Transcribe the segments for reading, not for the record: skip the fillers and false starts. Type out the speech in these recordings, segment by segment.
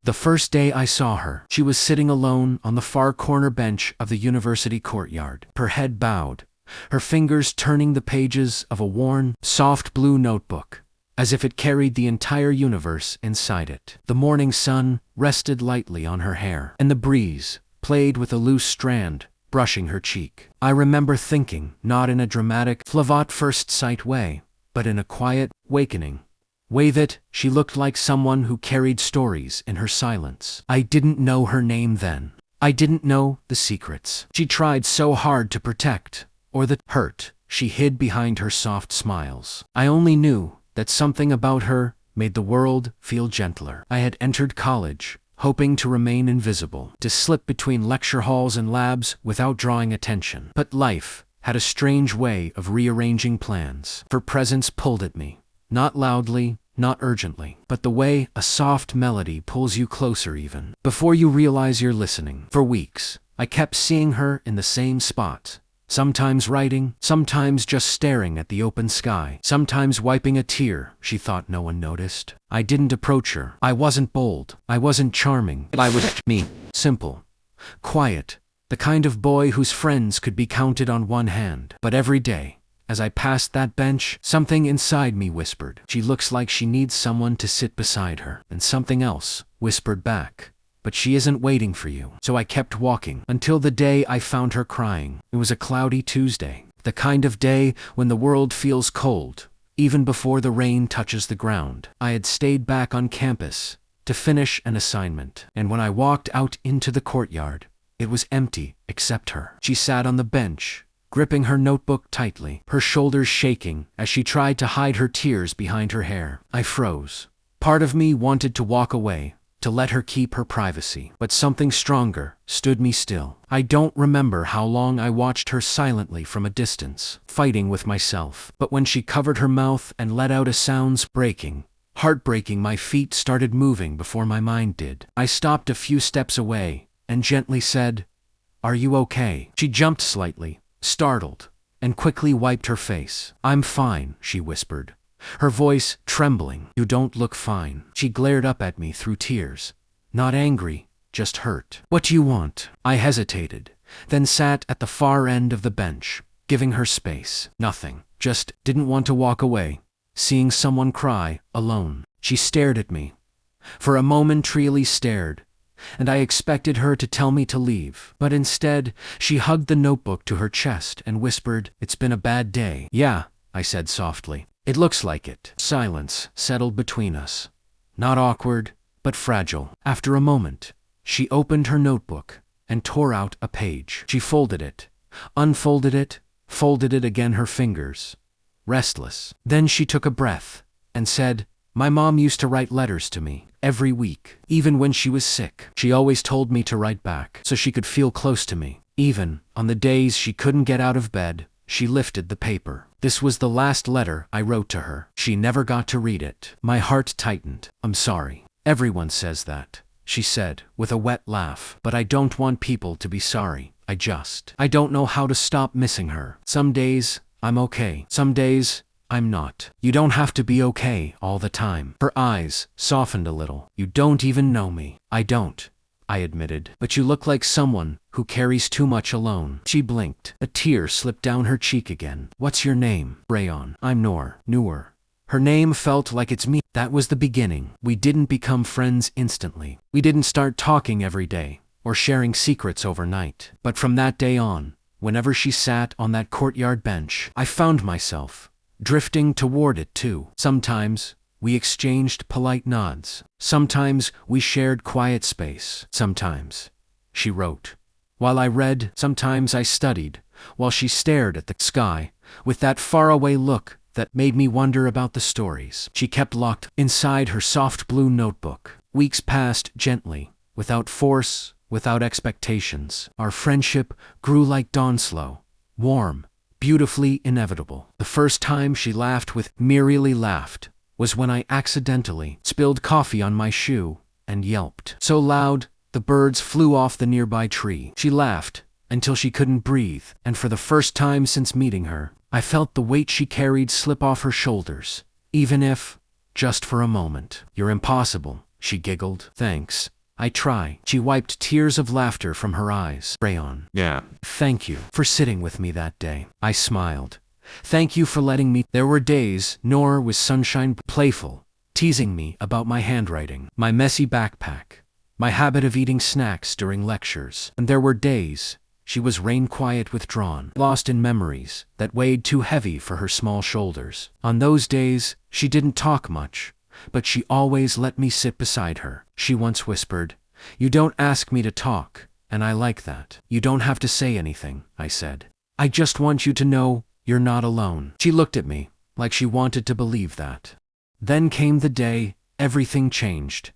The first day I saw her, she was sitting alone on the far corner bench of the university courtyard, her head bowed, her fingers turning the pages of a worn, soft blue notebook, as if it carried the entire universe inside it. The morning sun rested lightly on her hair, and the breeze played with a loose strand, brushing her cheek. I remember thinking, not in a dramatic, flavot first-sight way, but in a quiet, wakening way that she looked like someone who carried stories in her silence. I didn't know her name then. I didn't know the secrets she tried so hard to protect, or the hurt she hid behind her soft smiles. I only knew that something about her made the world feel gentler. I had entered college, hoping to remain invisible, to slip between lecture halls and labs without drawing attention. But life had a strange way of rearranging plans. Her presence pulled at me, not loudly, not urgently, but the way a soft melody pulls you closer even before you realize you're listening. For weeks, I kept seeing her in the same spot, sometimes writing, sometimes just staring at the open sky, sometimes wiping a tear she thought no one noticed. I didn't approach her. I wasn't bold. I wasn't charming. I was me, simple, quiet, the kind of boy whose friends could be counted on one hand. But every day, as I passed that bench, something inside me whispered, "She looks like she needs someone to sit beside her." And something else whispered back, "But she isn't waiting for you." So I kept walking, until the day I found her crying. It was a cloudy Tuesday, the kind of day when the world feels cold, even before the rain touches the ground. I had stayed back on campus to finish an assignment, and when I walked out into the courtyard, it was empty except her. She sat on the bench, gripping her notebook tightly, her shoulders shaking as she tried to hide her tears behind her hair. I froze. Part of me wanted to walk away, to let her keep her privacy, but something stronger stood me still. I don't remember how long I watched her silently from a distance, fighting with myself. But when she covered her mouth and let out a sound, heartbreaking, my feet started moving before my mind did. I stopped a few steps away and gently said, "Are you okay?" She jumped slightly, startled, and quickly wiped her face. "I'm fine," she whispered, her voice trembling. "You don't look fine." She glared up at me through tears, not angry, just hurt. "What do you want?" I hesitated, then sat at the far end of the bench, giving her space. "Nothing. Just didn't want to walk away, seeing someone cry, alone." She stared at me. For a moment really stared, and I expected her to tell me to leave. But instead, she hugged the notebook to her chest and whispered, "It's been a bad day." "Yeah," I said softly. "It looks like it." Silence settled between us. Not awkward, but fragile. After a moment, she opened her notebook and tore out a page. She folded it, unfolded it, folded it again, her fingers restless. Then she took a breath and said, "My mom used to write letters to me every week, even when she was sick. She always told me to write back so she could feel close to me. Even on the days she couldn't get out of bed, she lifted the paper. This was the last letter I wrote to her. She never got to read it." My heart tightened. "I'm sorry. Everyone says that," she said with a wet laugh. "But I don't want people to be sorry. I don't know how to stop missing her. Some days, I'm okay. Some days, I'm not. You don't have to be okay all the time." Her eyes softened a little. "You don't even know me." "I don't," I admitted. "But you look like someone who carries too much alone." She blinked. A tear slipped down her cheek again. "What's your name?" "Rayyan." "I'm Noor." Noor. Her name felt like it's me. That was the beginning. We didn't become friends instantly. We didn't start talking every day, or sharing secrets overnight. But from that day on, whenever she sat on that courtyard bench, I found myself drifting toward it too. Sometimes we exchanged polite nods. Sometimes we shared quiet space. Sometimes she wrote while I read. Sometimes I studied while she stared at the sky with that faraway look that made me wonder about the stories she kept locked inside her soft blue notebook. Weeks passed gently, without force, without expectations. Our friendship grew like dawn, slow, warm, beautifully inevitable. The first time she laughed with me, really laughed, was when I accidentally spilled coffee on my shoe and yelped so loud the birds flew off the nearby tree. She laughed until she couldn't breathe, and for the first time since meeting her, I felt the weight she carried slip off her shoulders, even if just for a moment. "You're impossible," she giggled. "Thanks," I try. She wiped tears of laughter from her eyes. Rayyan. Yeah. Thank you for sitting with me that day. I smiled. Thank you for letting me. There were days Noor was sunshine playful, teasing me about my handwriting, my messy backpack, my habit of eating snacks during lectures. And there were days she was rain quiet, withdrawn, lost in memories that weighed too heavy for her small shoulders. On those days, she didn't talk much, but she always let me sit beside her. She once whispered, "You don't ask me to talk, and I like that." "You don't have to say anything," I said. "I just want you to know you're not alone." She looked at me like she wanted to believe that. Then came the day everything changed.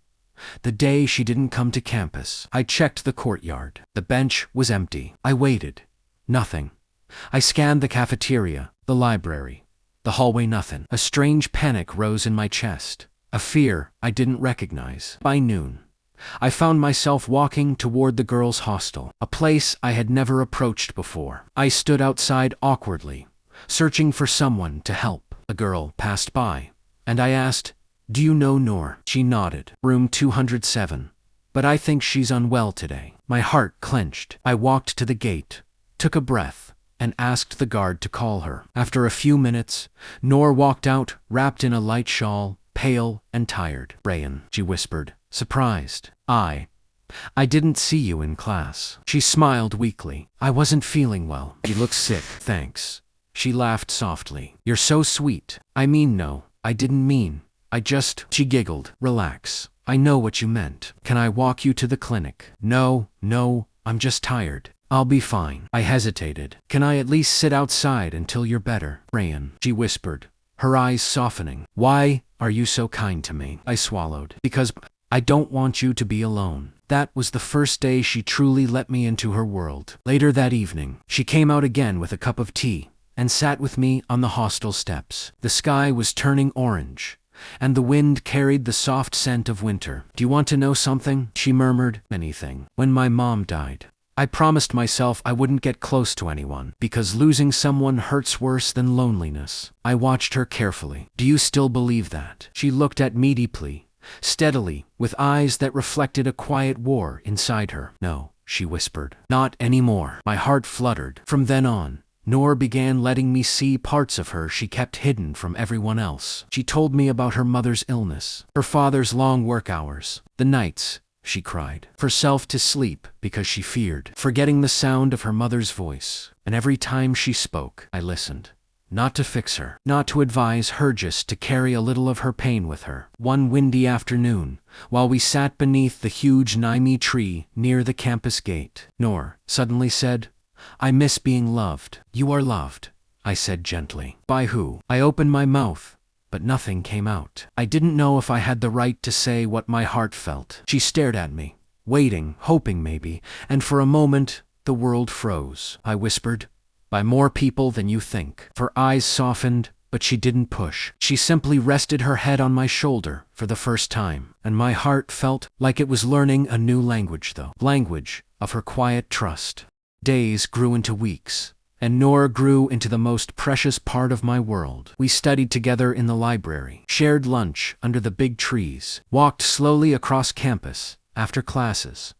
The day she didn't come to campus. I checked the courtyard. The bench was empty. I waited. Nothing. I scanned the cafeteria, the library, the hallway. Nothing. A strange panic rose in my chest, a fear I didn't recognize. By noon, I found myself walking toward the girls' hostel, a place I had never approached before. I stood outside awkwardly, searching for someone to help. A girl passed by, and I asked, "Do you know Noor?" She nodded. "Room 207. But I think she's unwell today." My heart clenched. I walked to the gate, took a breath, and asked the guard to call her. After a few minutes, Noor walked out, wrapped in a light shawl, pale and tired. "Rayyan," she whispered, surprised. I didn't see you in class." She smiled weakly. "I wasn't feeling well." "You look sick." "Thanks." She laughed softly. "You're so sweet." "I mean, no, I didn't mean. I just..." She giggled. "Relax. I know what you meant. Can I walk you to the clinic?" No, I'm just tired. I'll be fine." I hesitated. "Can I at least sit outside until you're better?" "Rayyan," she whispered, her eyes softening. "Why are you so kind to me?" I swallowed. "Because I don't want you to be alone." That was the first day she truly let me into her world. Later that evening, she came out again with a cup of tea and sat with me on the hostel steps. The sky was turning orange, and the wind carried the soft scent of winter. "Do you want to know something?" she murmured. "Anything." "When my mom died, I promised myself I wouldn't get close to anyone, because losing someone hurts worse than loneliness." I watched her carefully. "Do you still believe that?" She looked at me deeply, steadily, with eyes that reflected a quiet war inside her. "No," she whispered. "Not anymore." My heart fluttered. From then on, Noor began letting me see parts of her she kept hidden from everyone else. She told me about her mother's illness, her father's long work hours, the nights she cried herself to sleep because she feared forgetting the sound of her mother's voice. And every time she spoke, I listened. Not to fix her, not to advise her, just to carry a little of her pain with her. One windy afternoon, while we sat beneath the huge Naimi tree near the campus gate, Noor suddenly said, "I miss being loved." "You are loved," I said gently. "By who?" I opened my mouth, but nothing came out. I didn't know if I had the right to say what my heart felt. She stared at me, waiting, hoping maybe, and for a moment, the world froze. I whispered, "By more people than you think." Her eyes softened, but she didn't push. She simply rested her head on my shoulder for the first time, and my heart felt like it was learning a new language, the language of her quiet trust. Days grew into weeks, and Noor grew into the most precious part of my world. We studied together in the library, shared lunch under the big trees, walked slowly across campus after classes,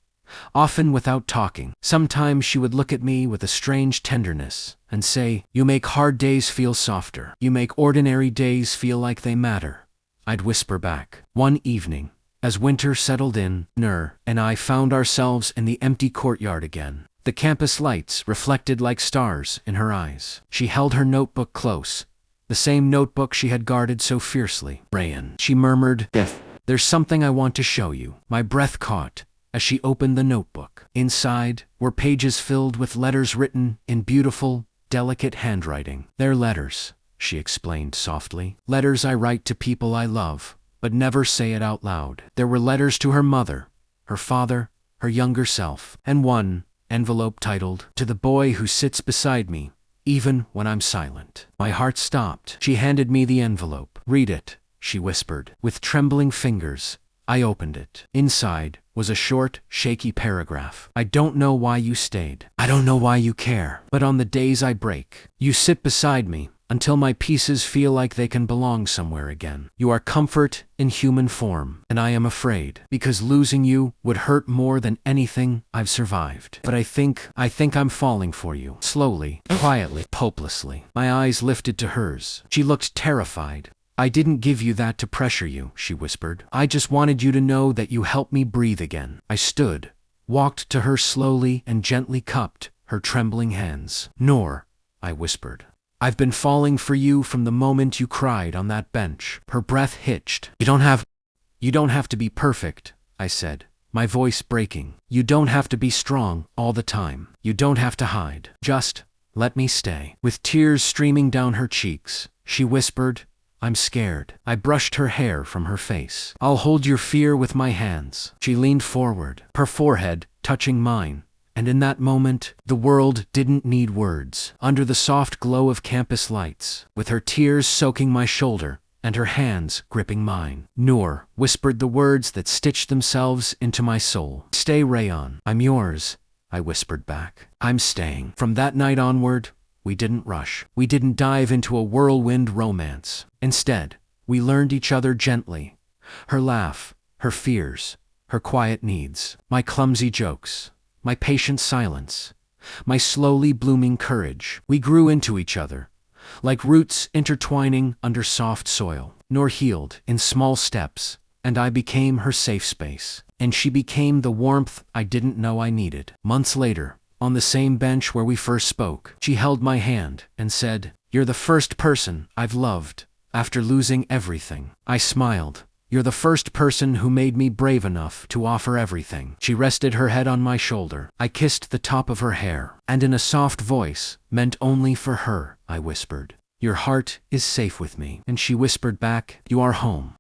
often without talking. Sometimes she would look at me with a strange tenderness and say, "You make hard days feel softer. You make ordinary days feel like they matter." I'd whisper back. One evening, as winter settled in, Noor and I found ourselves in the empty courtyard again. The campus lights reflected like stars in her eyes. She held her notebook close, the same notebook she had guarded so fiercely. "Rayyan," she murmured, Yes. "there's something I want to show you." My breath caught as she opened the notebook. Inside were pages filled with letters written in beautiful, delicate handwriting. "They're letters," she explained softly. "Letters I write to people I love, but never say it out loud." There were letters to her mother, her father, her younger self, and one envelope titled, "To the boy who sits beside me, even when I'm silent." My heart stopped. She handed me the envelope. "Read it," she whispered. With trembling fingers, I opened it. Inside was a short, shaky paragraph. "I don't know why you stayed. I don't know why you care. But on the days I break, you sit beside me until my pieces feel like they can belong somewhere again. You are comfort in human form, and I am afraid, because losing you would hurt more than anything I've survived. But I think I'm falling for you. Slowly, quietly, hopelessly. My eyes lifted to hers. She looked terrified. I didn't give you that to pressure you, she whispered. I just wanted you to know that you helped me breathe again. I stood, walked to her slowly and gently cupped her trembling hands. Noor, I whispered. I've been falling for you from the moment you cried on that bench. Her breath hitched. You don't have to be perfect, I said, my voice breaking. You don't have to be strong all the time. You don't have to hide. Just let me stay. With tears streaming down her cheeks, she whispered, I'm scared. I brushed her hair from her face. I'll hold your fear with my hands. She leaned forward, her forehead touching mine. And in that moment, the world didn't need words. Under the soft glow of campus lights, with her tears soaking my shoulder and her hands gripping mine, Noor whispered the words that stitched themselves into my soul. Stay, Rayyan. I'm yours, I whispered back. I'm staying. From that night onward, we didn't rush. We didn't dive into a whirlwind romance. Instead, we learned each other gently. Her laugh, her fears, her quiet needs, my clumsy jokes, my patient silence, my slowly blooming courage. We grew into each other, like roots intertwining under soft soil. Noor healed in small steps, and I became her safe space. And she became the warmth I didn't know I needed. Months later, on the same bench where we first spoke, she held my hand and said, You're the first person I've loved after losing everything. I smiled. You're the first person who made me brave enough to offer everything. She rested her head on my shoulder. I kissed the top of her hair, and in a soft voice, meant only for her, I whispered, Your heart is safe with me. And she whispered back, You are home.